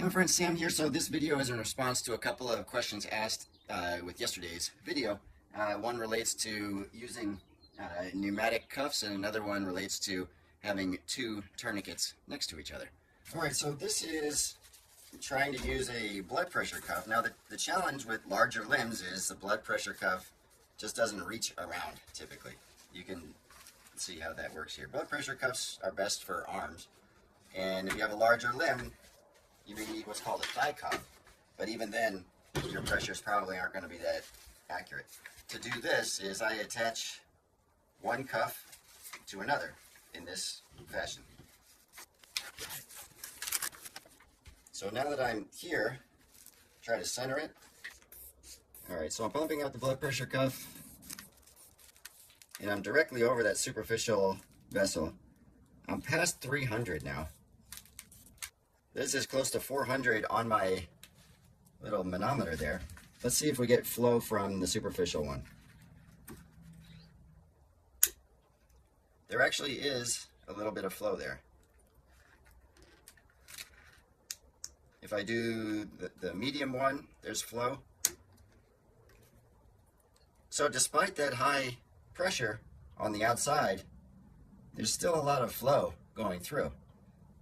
Hey my friend, Sam here. So this video is in response to a couple of questions asked with yesterday's video. One relates to using pneumatic cuffs, and another one relates to having two tourniquets next to each other. Alright, so this is trying to use a blood pressure cuff. Now the challenge with larger limbs is the blood pressure cuff just doesn't reach around typically. You can see how that works here. Blood pressure cuffs are best for arms, and if you have a larger limb, you may need what's called a thigh cuff, but even then, your pressures probably aren't going to be that accurate. To do this is I attach one cuff to another in this fashion. So now that I'm here, try to center it. Alright, so I'm pumping out the blood pressure cuff, and I'm directly over that superficial vessel. I'm past 300 now. This is close to 400 on my little manometer there. Let's see if we get flow from the superficial one. There actually is a little bit of flow there. If I do the medium one, there's flow. So despite that high pressure on the outside, there's still a lot of flow going through.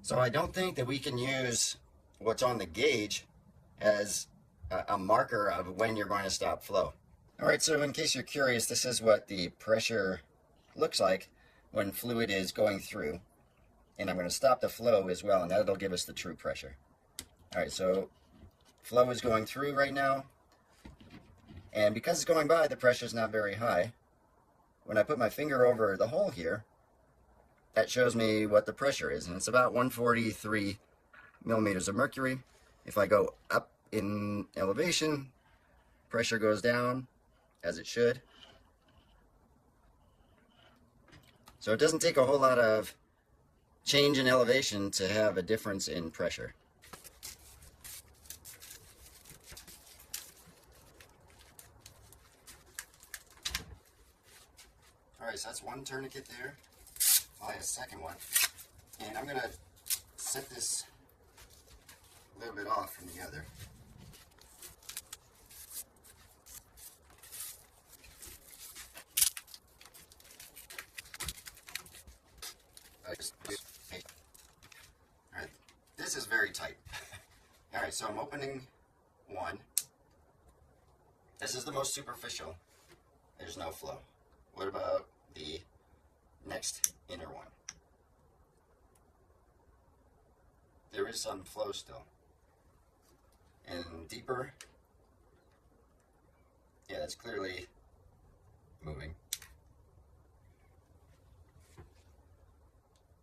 So I don't think that we can use what's on the gauge as a marker of when you're going to stop flow. Alright, so in case you're curious, this is what the pressure looks like when fluid is going through. And I'm going to stop the flow as well, and that'll give us the true pressure. Alright, so flow is going through right now. And because it's going by, the pressure is not very high. When I put my finger over the hole here, that shows me what the pressure is, and it's about 143 millimeters of mercury. If I go up in elevation, pressure goes down, as it should. So it doesn't take a whole lot of change in elevation to have a difference in pressure. Alright, so that's one tourniquet there. I'll add a second one, and I'm going to set this a little bit off from the other. Alright, this is very tight. Alright, so I'm opening one. This is the most superficial. There's no flow. What about the next inner one? There is some flow still. And deeper, yeah, that's clearly moving.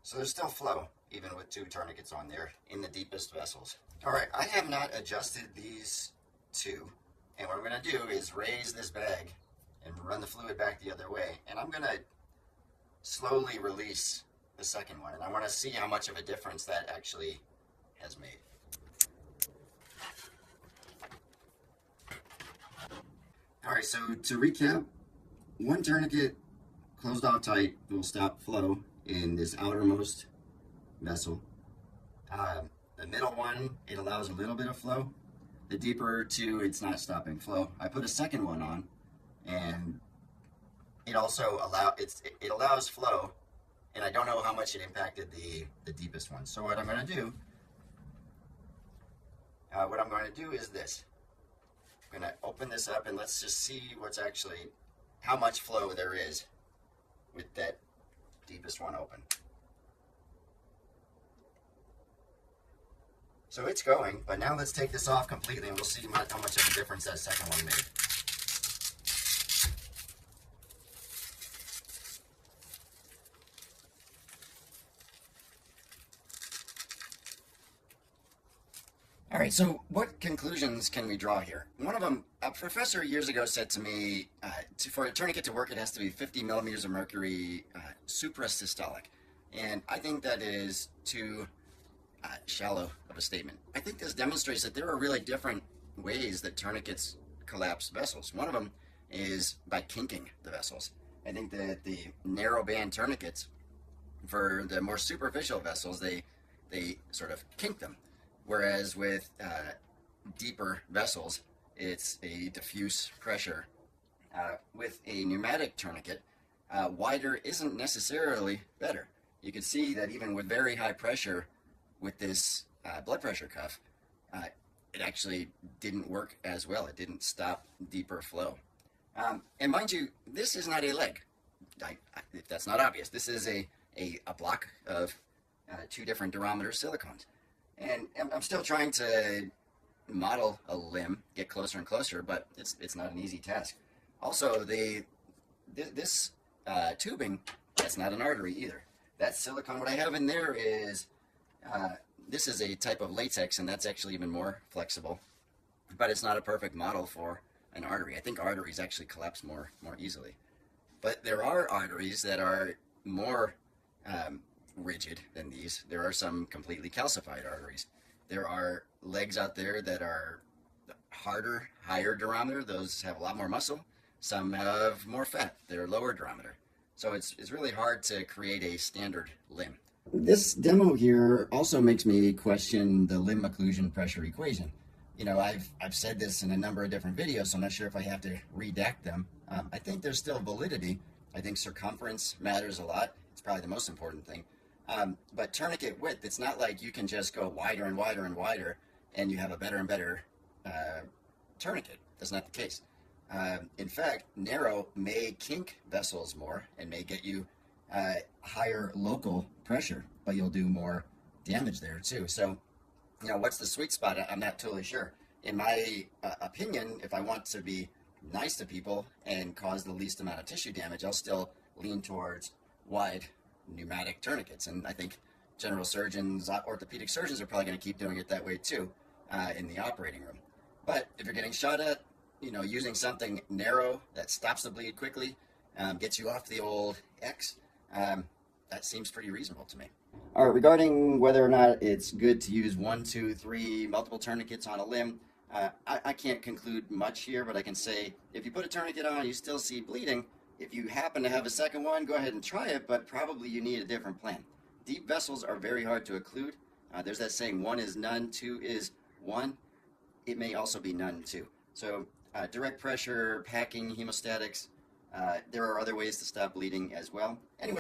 So there's still flow, even with two tourniquets on there in the deepest vessels. Alright, I have not adjusted these two, and what I'm going to do is raise this bag and run the fluid back the other way, and I'm going to slowly release the second one, and I want to see how much of a difference that actually has made. Alright, so to recap, one tourniquet closed off tight will stop flow in this outermost vessel. The middle one, it allows a little bit of flow. The deeper two, it's not stopping flow. I put a second one on, and it also allows flow, and I don't know how much it impacted the deepest one. So what I'm going to do, is this. I'm going to open this up, and let's just see how much flow there is with that deepest one open. So it's going, but now let's take this off completely, and we'll see how much of a difference that second one made. Alright, so what conclusions can we draw here? One of them, a professor years ago said to me, for a tourniquet to work, it has to be 50 millimeters of mercury suprasystolic. And I think that is too shallow of a statement. I think this demonstrates that there are really different ways that tourniquets collapse vessels. One of them is by kinking the vessels. I think that the narrow band tourniquets, for the more superficial vessels, they sort of kink them. whereas with deeper vessels, it's a diffuse pressure. With a pneumatic tourniquet, wider isn't necessarily better. You can see that even with very high pressure with this blood pressure cuff, it actually didn't work as well. It didn't stop deeper flow. And mind you, this is not a leg. If that's not obvious, this is a block of two different durometer silicones. And I'm still trying to model a limb, get closer and closer, but it's not an easy task. Also, this tubing, that's not an artery either. That silicone, what I have in there is, this is a type of latex, and that's actually even more flexible, but it's not a perfect model for an artery. I think arteries actually collapse more easily. But there are arteries that are more rigid than these. There are some completely calcified arteries. There are legs out there that are harder, higher durometer. Those have a lot more muscle. Some have more fat. They're lower durometer. So it's really hard to create a standard limb. This demo here also makes me question the limb occlusion pressure equation. You know, I've said this in a number of different videos, so I'm not sure if I have to redact them. I think there's still validity. I think circumference matters a lot. It's probably the most important thing. But tourniquet width, it's not like you can just go wider and wider and wider and you have a better and better tourniquet. That's not the case. In fact, narrow may kink vessels more and may get you higher local pressure, but you'll do more damage there too. So, you know, what's the sweet spot? I'm not totally sure. In my opinion, if I want to be nice to people and cause the least amount of tissue damage, I'll still lean towards wide pneumatic tourniquets. And I think general surgeons, orthopedic surgeons are probably going to keep doing it that way too in the operating room. But if you're getting shot at, you know, using something narrow that stops the bleed quickly, gets you off the old X, that seems pretty reasonable to me. All right, regarding whether or not it's good to use 1, 2, 3 multiple tourniquets on a limb, I can't conclude much here, but I can say if you put a tourniquet on, you still see bleeding. If you happen to have a second one, go ahead and try it, but probably you need a different plan. Deep vessels are very hard to occlude. There's that saying, 1 is none, 2 is 1. It may also be none, 2. So direct pressure, packing, hemostatics, there are other ways to stop bleeding as well. Anyway.